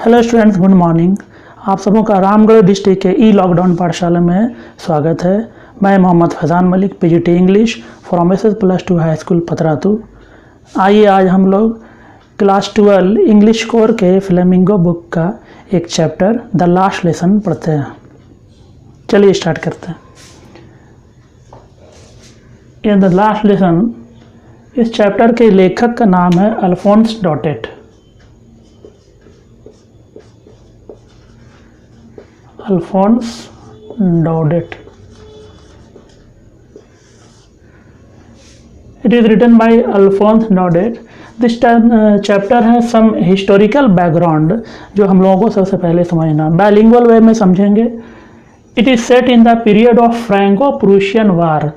Hello students, good morning. आप सबों का रामगढ़ डिस्ट्रिक्ट के ई लॉकडाउन पाठशाला में स्वागत है। मैं Mohammad Faizan Malik, PGT English from SS+2 high school Patratu. आइए आज हम लोग क्लास 12 इंग्लिश कोर के फ्लेमिंगो बुक का एक चैप्टर द लास्ट लेसन पढ़ते हैं। चलिए स्टार्ट करते हैं। इन द लास्ट लेसन, इस चैप्टर के लेखक का नाम है Alphons डॉटेट। Alphonse Daudet. It is written by Alphonse Daudet. This chapter has some historical background जो हम लोगों को सबसे पहले समझना bilingual way में समझेंगे। It is set in the period of Franco-Prussian War.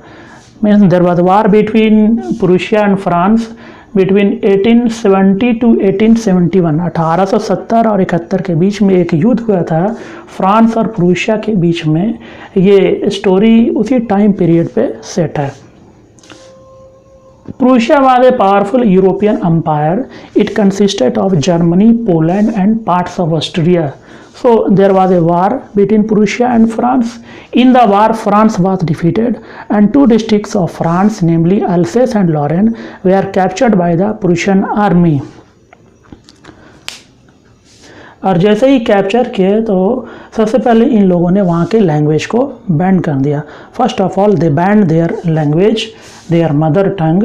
Means there was war between Prussia and France between 1870 to 1871। 1870 और 71 के बीच में एक युद्ध हुआ था फ्रांस और प्रूशिया के बीच में। ये स्टोरी उसी टाइम पीरियड पे सेट है। Prussia was a powerful European empire. It consisted of Germany, Poland and parts of Austria. So there was a war between Prussia and France. In the war, France was defeated and two districts of France, namely Alsace and Lorraine, were captured by the Prussian army. और जैसे ही capture किए तो सबसे पहले इन लोगों ने वहाँ के लैंग्वेज को बैन कर दिया। First of all they banned their language, their mother tongue.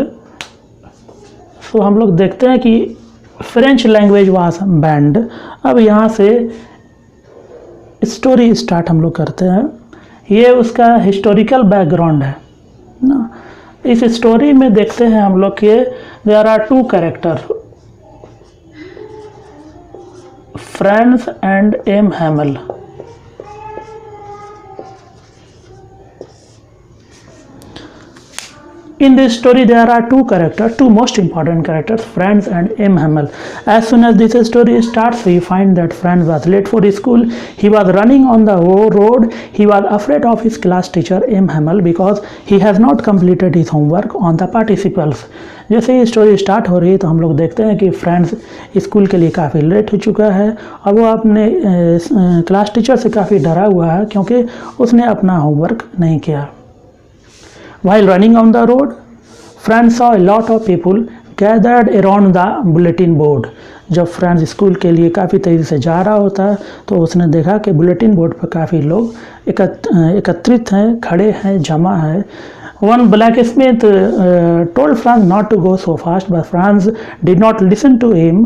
So हम लोग देखते हैं कि फ्रेंच लैंग्वेज वाज बैंड। अब यहाँ से स्टोरी स्टार्ट हम लोग करते हैं। ये उसका हिस्टोरिकल बैकग्राउंड है ना। इस स्टोरी में देखते हैं हम लोग कि there are two character, Franz and M Hamel. In this story there are two characters, two most important characters, Franz and M. Hamel. As soon as this story starts, we find that Franz was late for school. He was running on the road. He was afraid of his class teacher M. Hamel because he has not completed his homework on the participles. जैसे ही story start हो रही है तो हम लोग देखते हैं कि फ्रेंड्स स्कूल के लिए काफ़ी लेट हो चुका है और वो अपने क्लास टीचर से काफ़ी डरा हुआ है क्योंकि उसने अपना होमवर्क नहीं किया। While running on the road, Franz saw a lot of people gathered around the bulletin board. जब फ्रांस स्कूल के लिए काफ़ी तेज़ी से जा रहा होता है तो उसने देखा कि बुलेटिन बोर्ड पर काफ़ी लोग एकत्रित हैं, खड़े हैं, जमा हैं। One blacksmith told Franz not to go so fast, but Franz did not listen to him.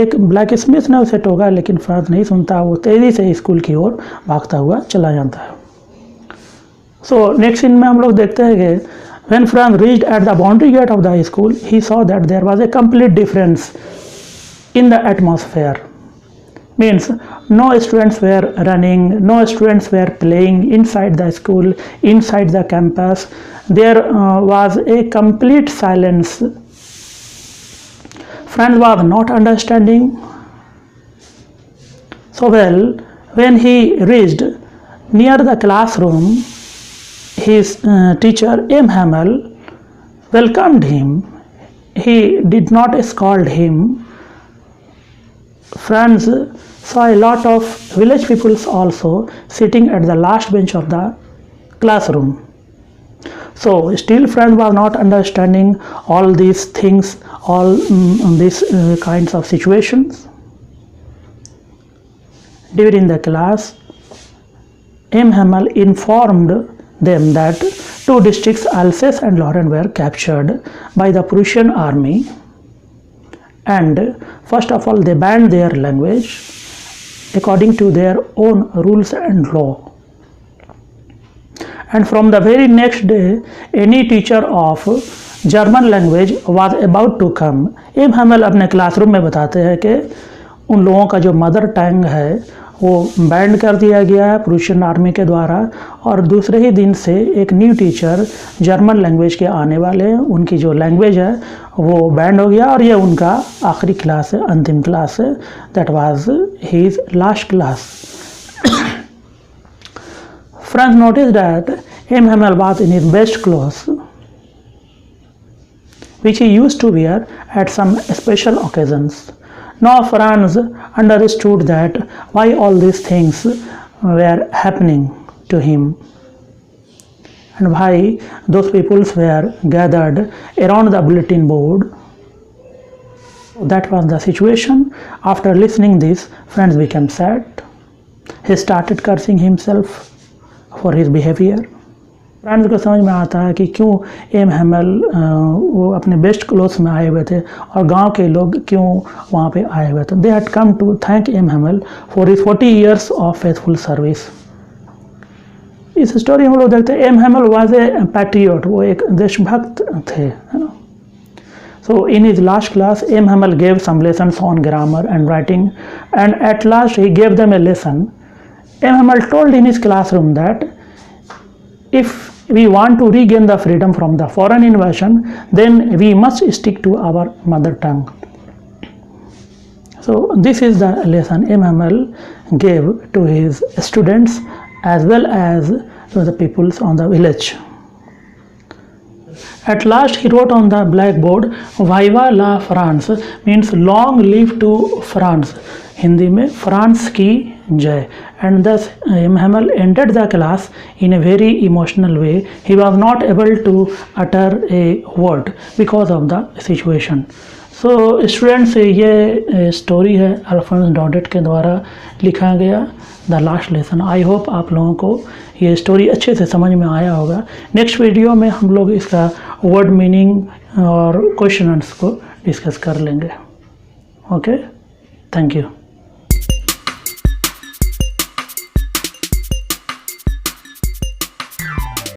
एक blacksmith ने उसे टोका लेकिन फ्रांस नहीं सुनता, वो तेज़ी से स्कूल की ओर भागता हुआ चला जाता है। So next सीन में हम लोग देखते हैं कि when Franz reached at the boundary gate of the school, he saw that there was a complete difference in the atmosphere. Means no students were running, no students were playing inside the school, inside the campus. There was a complete silence. Franz was not understanding so well. When he reached near the classroom, his teacher M. Hamel welcomed him. He did not scold him. Franz saw a lot of village peoples also sitting at the last bench of the classroom. So still Franz was not understanding all these things, all these kinds of situations. During the class, M. Hamel informed them that two districts, Alsace and Lorraine, were captured by the Prussian army, and first of all they banned their language according to their own rules and law. And from the very next day, any teacher of German language was about to come. M. Hamel अपने classroom में बताते हैं कि उन लोगों का जो mother tongue है वो बैंड कर दिया गया है प्रूशियन आर्मी के द्वारा, और दूसरे ही दिन से एक न्यू टीचर जर्मन लैंग्वेज के आने वाले हैं। उनकी जो लैंग्वेज है वो बैंड हो गया और ये उनका आखिरी क्लास है, अंतिम क्लास है। That was his last class. Franz noticed that M. Hamel was in his best clothes, which he used to wear at some special occasions. Now Franz understood that why all these things were happening to him and why those people were gathered around the bulletin board. That was the situation. After listening this, Franz became sad. He started cursing himself for his behavior. Friends को समझ में आता है कि क्यों M Hamel वो अपने best clothes में आए हुए थे और गांव के लोग क्यों वहाँ पे आए हुए थे. They had come to thank M Hamel for his 40 years of faithful service. इस स्टोरी हम लोग देखते हैं M Hamel was a patriot, वो एक देशभक्त थे, है ना. So in his last class, M. Hamel gave some lessons on grammar and writing, and at last he gave them a lesson. M. Hamel told in his classroom that if we want to regain the freedom from the foreign invasion, then we must stick to our mother tongue. So this is the lesson M. Hamel gave to his students as well as to the peoples on the village. At last he wrote on the blackboard, Viva la France, means long live to France. Hindi में France की जय. And thus M. Hamel ended the class in a very emotional way. He was not able to utter a word because of the situation. So students, ये story है अल्फोंस डॉडेट के द्वारा लिखा गया the last lesson. I hope आप लोगों को ये स्टोरी अच्छे से समझ में आया होगा. नेक्स्ट वीडियो में हम लोग इसका वर्ड मीनिंग और क्वेश्चन आंसर को डिस्कस कर लेंगे. Okay, thank you.